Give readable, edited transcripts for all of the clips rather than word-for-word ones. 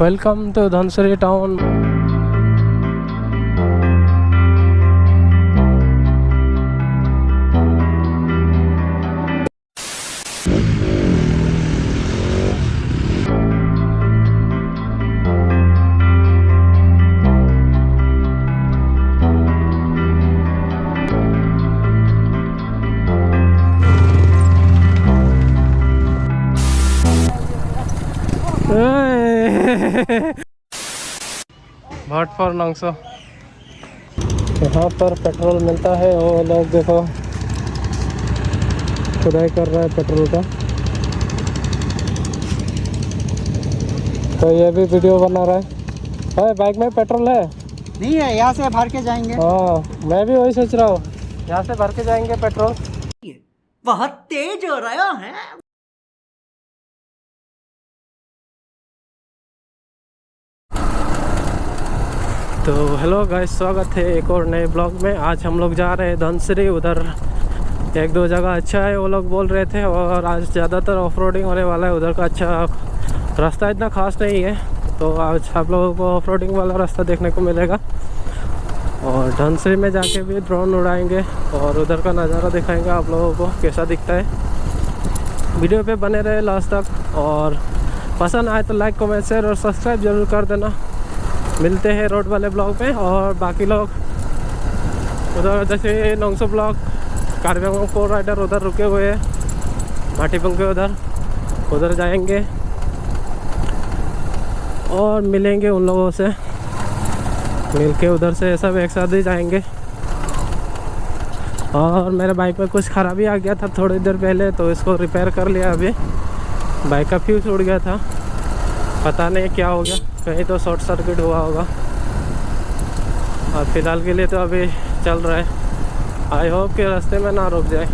Welcome to Dhansari town. भाट पर नंगसो यहाँ पर पेट्रोल मिलता है और लोग देखो खुदाई कर रहा है पेट्रोल का। तो ये भी वीडियो बना रहा है। बाइक में पेट्रोल है? नहीं है, यहाँ से भर के जाएंगे। हाँ मैं भी वही सोच रहा हूँ, यहाँ से भर के जाएंगे पेट्रोल। बहुत तेज हो रहा है। तो हेलो गाइस, स्वागत है एक और नए ब्लॉग में। आज हम लोग जा रहे हैं धनसरी। उधर एक दो जगह अच्छा है वो लोग बोल रहे थे, और आज ज़्यादातर ऑफ रोडिंग होने वाला है। उधर का अच्छा रास्ता इतना खास नहीं है, तो आज आप लोगों को ऑफ रोडिंग वाला रास्ता देखने को मिलेगा। और धनसरी में जाके भी ड्रोन उड़ाएंगे और उधर का नज़ारा दिखाएंगे आप लोगों को कैसा दिखता है। वीडियो पे बने रहे लास्ट तक, और पसंद आए तो लाइक कमेंट शेयर और सब्सक्राइब जरूर कर देना। मिलते हैं रोड वाले ब्लॉग में। और बाकी लोग उधर जैसे नोंगसो ब्लॉग, कार्बी फोर राइडर उधर रुके हुए हैं, भाटीपंग के उधर जाएंगे और मिलेंगे उन लोगों से। मिल के उधर से सब एक साथ ही जाएंगे। और मेरे बाइक में कुछ खराबी आ गया था थोड़ी देर पहले, तो इसको रिपेयर कर लिया। अभी बाइक का फ्यूज उड़ गया था, पता नहीं क्या हो गया, कहीं तो शॉर्ट सर्किट हुआ होगा। और फिलहाल के लिए तो अभी चल रहा है। आई होप कि रास्ते में ना रुक जाए।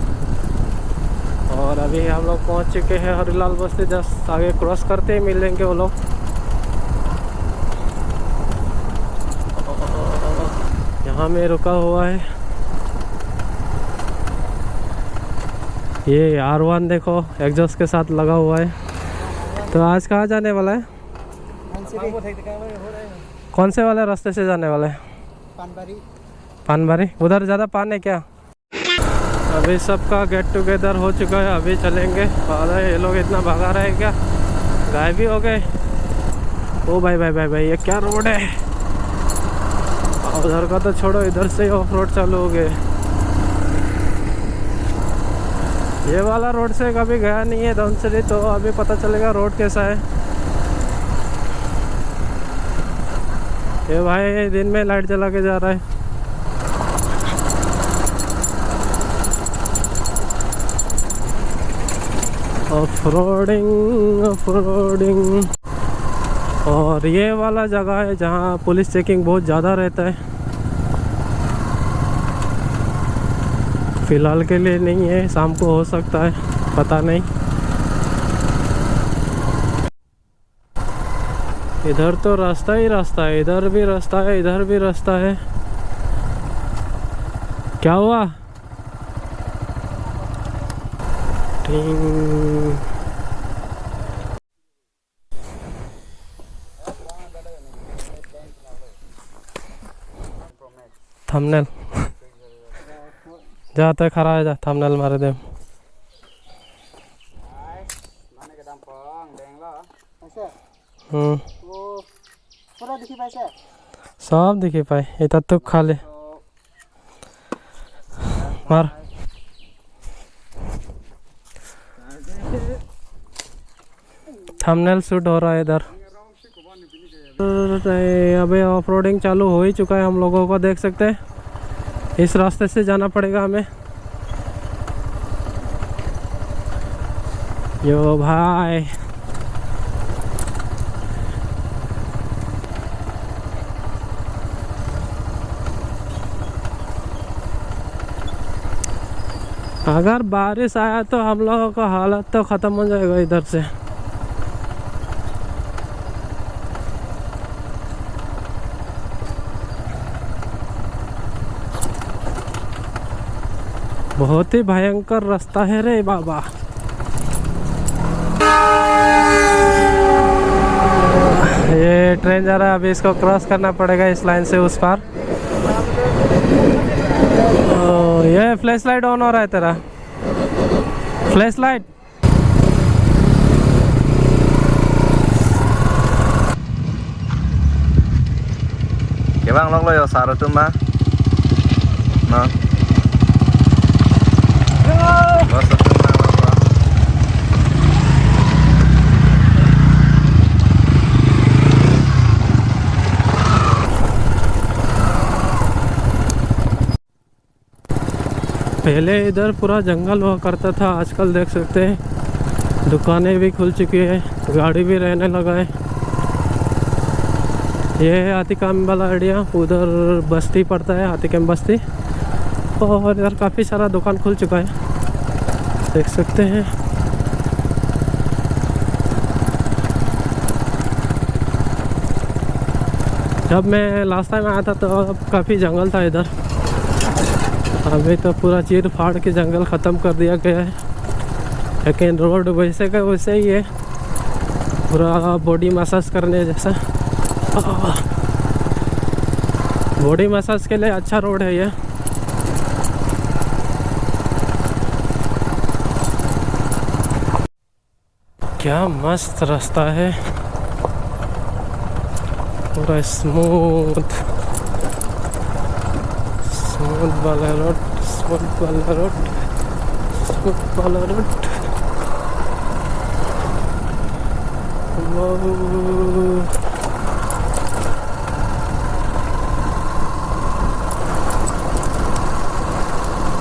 और अभी हम लोग पहुंच चुके हैं हरिलाल बस्ती। जस्ट आगे क्रॉस करते ही मिलेंगे वो लोग। यहाँ में रुका हुआ है ये R1, देखो एग्जॉस्ट के साथ लगा हुआ है। तो आज कहाँ जाने वाला है? कौन से वाले रास्ते से जाने वाला है? पानबारी। उधर ज़्यादा पान है क्या? अभी सबका गेट टुगेदर हो चुका है, अभी चलेंगे। अरे ये लोग इतना भगा रहे हैं क्या? गायब भी हो गए। ओ भाई भाई भाई भाई, ये क्या रोड है? उधर का तो छोड़ो, इधर से ऑफ रोड चालू हो गए। ये वाला रोड से कभी गया नहीं है धनसरी, तो अभी पता चलेगा रोड कैसा है। ये भाई दिन में लाइट जला के जा रहा है। Off roading. और ये वाला जगह है जहाँ पुलिस चेकिंग बहुत ज़्यादा रहता है। फिलहाल के लिए नहीं है, शाम को हो सकता है, पता नहीं। इधर तो रास्ता ही रास्ता है, इधर भी रास्ता है, इधर भी रास्ता है। क्या हुआ? थंबनेल जाते खरा है, जा थंबनेल मारे दे। सब दिखी पाए, इतना तो खाली मार। थंबनेल शूट हो रहा है इधर। अबे ऑफ रोडिंग चालू हो ही चुका है हम लोगों को, देख सकते हैं। इस रास्ते से जाना पड़ेगा हमें। यो भाई, अगर बारिश आया तो हम लोगों का हालत तो ख़त्म हो जाएगा इधर से। बहुत ही भयंकर रास्ता है रे बाबा। ये ये ट्रेन जा रहा है, अभी इसको क्रॉस करना पड़ेगा इस लाइन से उस पार। ये फ्लैश लाइट ऑन हो रहा है तेरा, flash light. Dạ bang lok lo yo saro tumba. No. Basta tumba lo. पहले इधर पूरा जंगल हुआ करता था, आजकल देख सकते हैं दुकानें भी खुल चुकी है, गाड़ी भी रहने लगा है। ये है हाथीकाम वाला एरिया, उधर बस्ती पड़ता है, हाथीकाम बस्ती। और इधर काफ़ी सारा दुकान खुल चुका है, देख सकते हैं। जब मैं लास्ट टाइम आया था तो काफ़ी जंगल था इधर, अभी तो पूरा चीर फाड़ के जंगल ख़त्म कर दिया गया है। लेकिन रोड वैसे का वैसे ही है, पूरा बॉडी मसाज करने जैसा। बॉडी मसाज के लिए अच्छा रोड है ये। क्या मस्त रास्ता है, पूरा स्मूथ वाला रोड, स्मूथ वाला रोड, स्मूथ वाला रोड।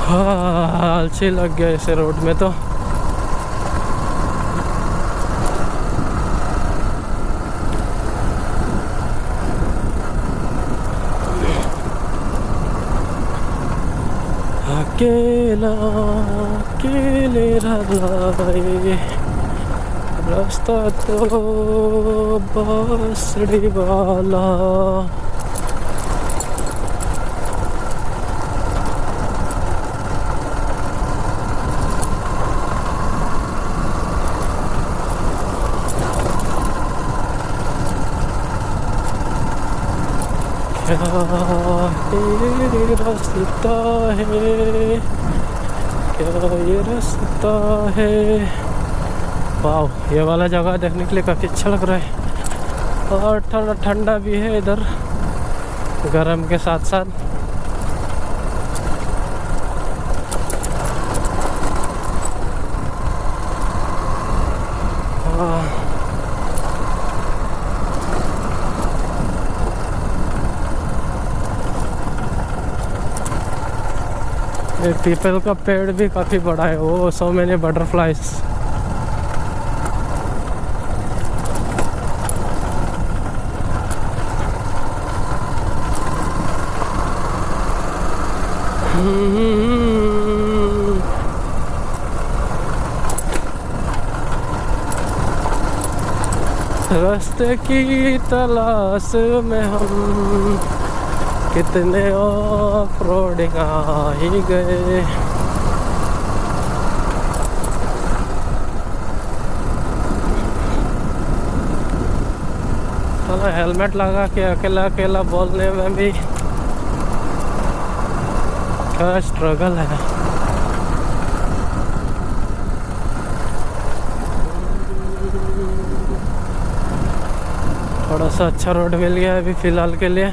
हाँ, अच्छी लग गया इसे रोड में तो। अकेला अकेले रहे रास्ता तो बांसुरी वाला। क्या ये रास्ता है, क्या ये रास्ता है। वाह, ये वाला जगह देखने के लिए काफ़ी अच्छा लग रहा है, और ठंडा ठंडा भी है इधर, गर्म के साथ साथ। ये पीपल का पेड़ भी काफ़ी बड़ा है, वो सो मैनी बटरफ्लाइज। रास्ते की तलाश में हम कितने ऑफ रोडिंग आ ही गए। चलो, हेलमेट लगा के अकेला अकेला बोलने में भी क्या स्ट्रगल है। थोड़ा सा अच्छा रोड मिल गया अभी फ़िलहाल के लिए।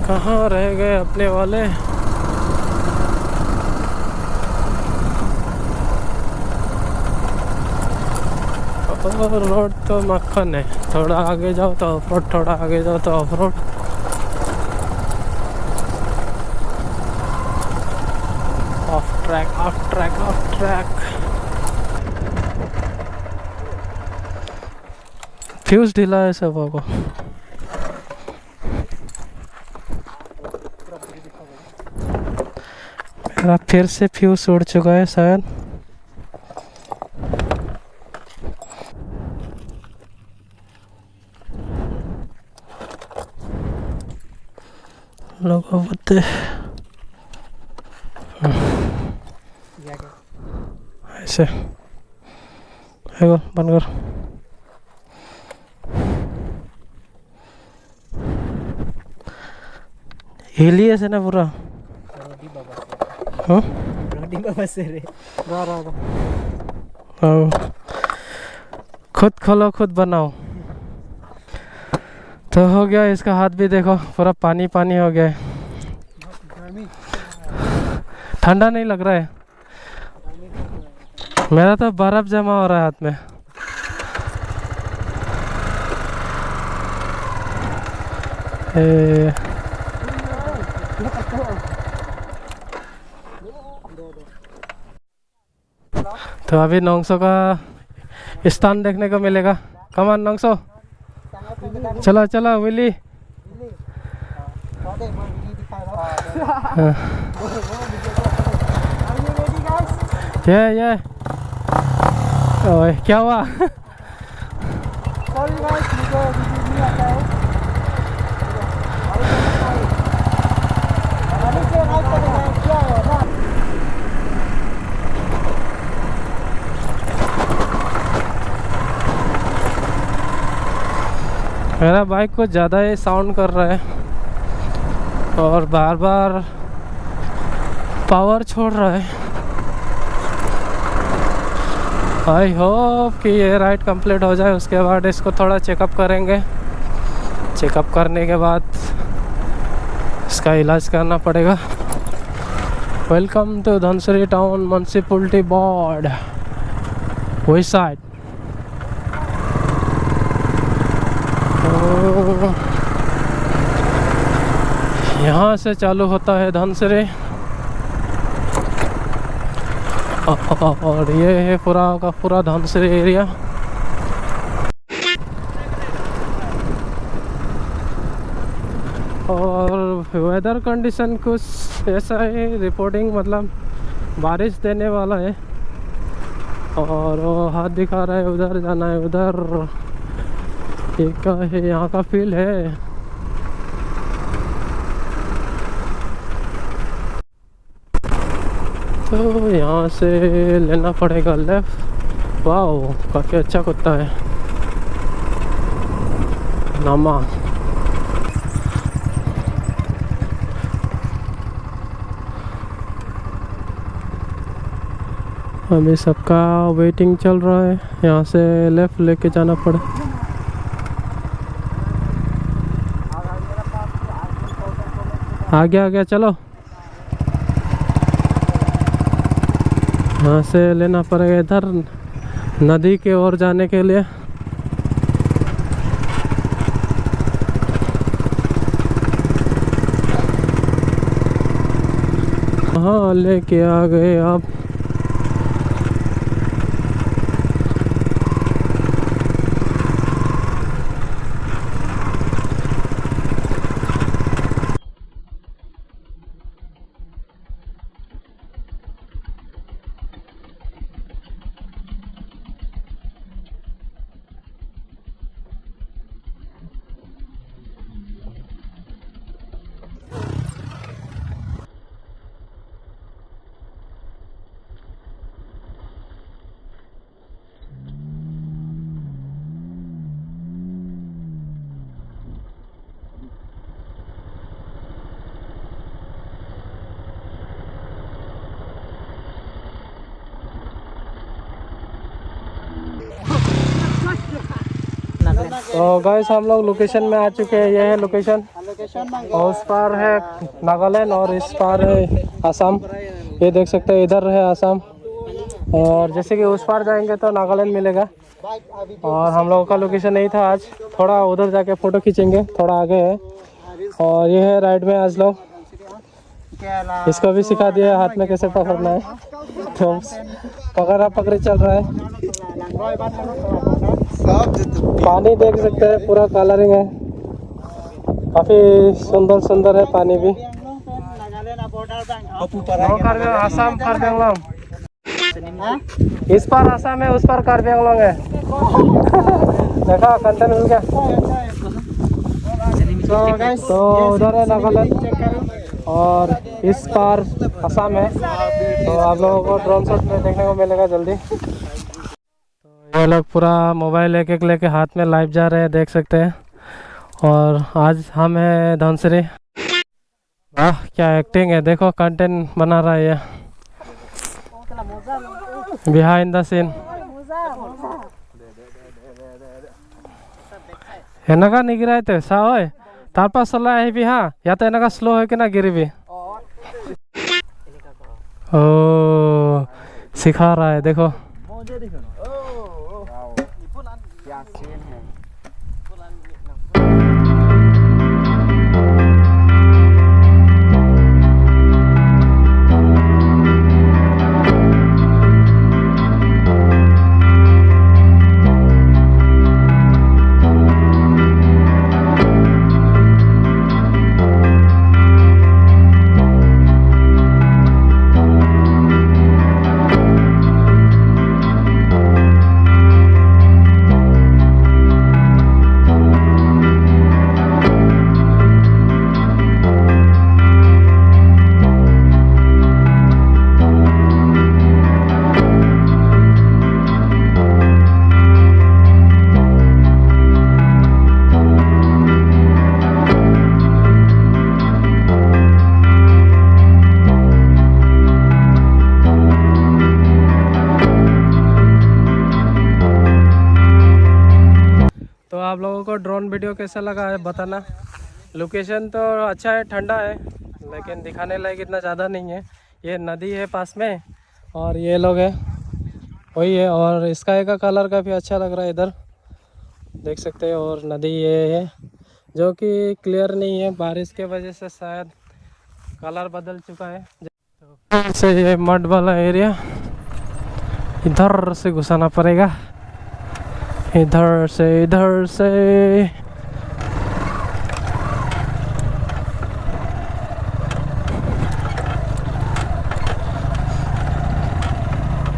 कहाँ रह गए अपने वाले। और रोड तो मक्खन है, थोड़ा आगे जाओ तो ऑफ रोड, थोड़ा आगे जाओ तो of road. Of track, of track, of track. Fuse ढीला है सब को। मेरा फिर से फ्यूज उड़ चुका है शायद। लोगों पत्ते ऐसे है बंद कर। हिली ऐसे ना पूरा हाँ खुद खोलो खुद बनाओ। तो हो गया इसका हाथ भी देखो पूरा पानी पानी हो गया है। ठंडा नहीं लग रहा है, मेरा तो बर्फ जमा हो रहा है हाथ में। तो अभी नोंगसो का स्थान देखने को मिलेगा। कमान नोंगसो, चलो चलो विली। ये ओए क्या हुआ? मेरा बाइक कुछ ज़्यादा ही साउंड कर रहा है और बार बार पावर छोड़ रहा है। आई होप कि ये राइड कंप्लीट हो जाए, उसके बाद इसको थोड़ा चेकअप करेंगे। चेकअप करने के बाद इसका इलाज करना पड़ेगा। Welcome to Dhansari town municipality board west side. यहाँ से चालू होता है धनसरी और ये है पूरा का पूरा धनसरी एरिया। और वेदर कंडीशन कुछ ऐसा है, रिपोर्टिंग मतलब बारिश देने वाला है। और वो हाथ दिखा रहा है उधर जाना है, उधर एक का है, यहाँ का फील्ड है। तो यहाँ से लेना पड़ेगा लेफ्ट। वाह काफ़ी अच्छा कुत्ता है नामा। अभी सबका वेटिंग चल रहा है, यहाँ से लेफ्ट लेके जाना पड़े। आ गया चलो। यहाँ से लेना पड़ेगा इधर नदी के ओर जाने के लिए। हाँ लेके आ गए आप। तो गाइस हम लोग लोकेशन में आ चुके हैं। ये है लोकेशन और उस पार है नागालैंड और इस पार है असम। ये देख सकते हैं इधर है असम और जैसे कि उस पार जाएंगे तो नागालैंड मिलेगा। और हम लोगों का लोकेशन नहीं था आज, थोड़ा उधर जाके फ़ोटो खींचेंगे, थोड़ा आगे है। और ये है राइड में आज लोग, इसको भी सिखा दिया हाथ में कैसे पकड़ना है। तो पकड़ा पकड़ी चल रहा है। पानी देख सकते हैं पूरा कलरिंग है, काफी सुंदर सुंदर है पानी भी। आसाम कार्बी आंगलॉन्ग, इस पार आसाम है उस पार कार्बी आंगलॉन्ग है। देखा कंटेंट मिल गया। तो उधर है नागालैंड और इस पार असम है। तो आप लोगों को ड्रोन शॉट में देखने को मिलेगा जल्दी। तो ये लोग पूरा मोबाइल एक एक लेके हाथ में लाइव जा रहे हैं, देख सकते हैं। और आज हम हैं धनसिरी। वाह क्या एक्टिंग है, देखो कंटेंट बना रहा है ये बिहाइंड द सीन। এনেকা নিগিরাইতে চা হয় তারপর চলাই আহিবি হা, ইয়াতে এনেকা স্লো হৈ কিনা গিরিবি। ओ सिखा रहा है देखो। तो आप लोगों को ड्रोन वीडियो कैसा लगा है बताना। लोकेशन तो अच्छा है, ठंडा है, लेकिन दिखाने लायक इतना ज़्यादा नहीं है। ये नदी है पास में और ये लोग है वही है। और स्काई का कलर काफ़ी अच्छा लग रहा है इधर, देख सकते हैं। और नदी ये है जो कि क्लियर नहीं है, बारिश के वजह से शायद कलर बदल चुका है। तो से ये मड वाला एरिया इधर से घुसाना पड़ेगा, इधर से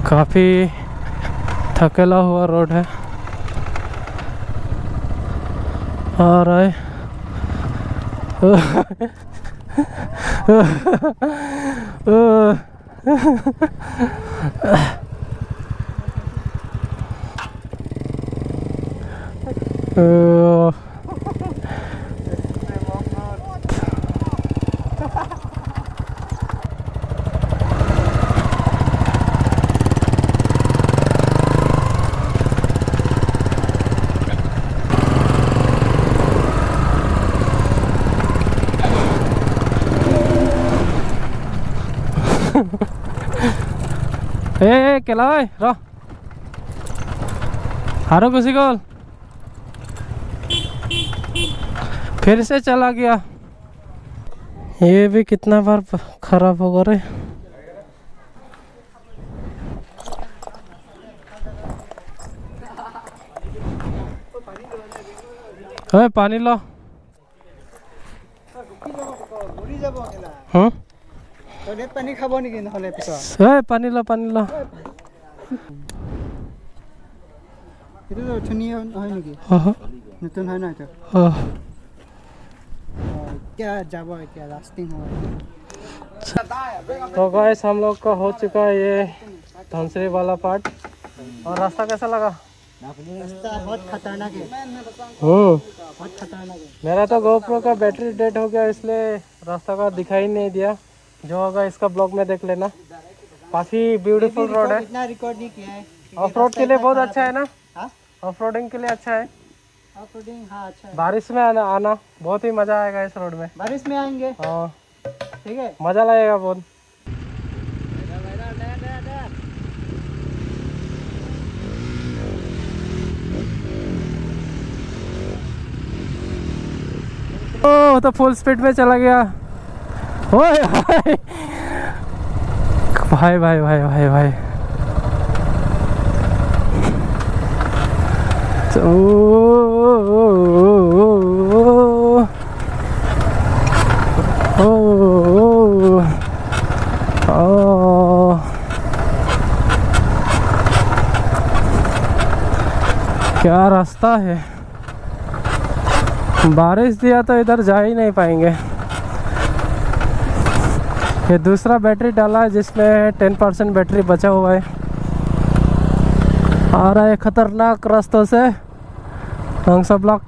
काफ़ी थकेला हुआ रोड है। और ए केला रो हारो किसी को फिर से चला गया। ये भी कितना बार खराब हो गया रे। ओए पानी लो। हाँ पानी खाब नेকি নহলে পিছত पानी लो এটা তো ধুনীয়া হয় নেকি? নতুন হয় না এটা? क्या যাব क्या लास्टिंग हो। तो गाइस हम लोग का हो चुका है ये धनसिरी वाला पार्ट। और रास्ता कैसा लगा? रास्ता बहुत खतरनाक है, बहुत खतरनाक है। मेरा तो GoPro का बैटरी डेड हो गया, इसलिए रास्ता का दिखाई नहीं दिया। जो होगा इसका ब्लॉग में देख लेना। काफ़ी ब्यूटीफुल रोड है, इतना रिकॉर्ड नहीं किया है। ऑफ रोड के लिए बहुत अच्छा है ना? हाँ ऑफ रोडिंग के लिए अच्छा है। ऑफ रोडिंग हाँ अच्छा है। बारिश में आना बहुत ही मज़ा आएगा इस रोड में। बारिश में आएंगे हाँ ठीक है, मज़ा लगेगा बहुत। ओ तो फुल स्पीड में चला गया। ओए भाई भाई भाई भाई भाई तो क्या रास्ता है। बारिश दिया तो इधर जा ही नहीं पाएंगे। ये दूसरा बैटरी डाला है जिसमें 10% बैटरी बचा हुआ है। आ रहा है खतरनाक रास्तों से हंसा ब्लॉक।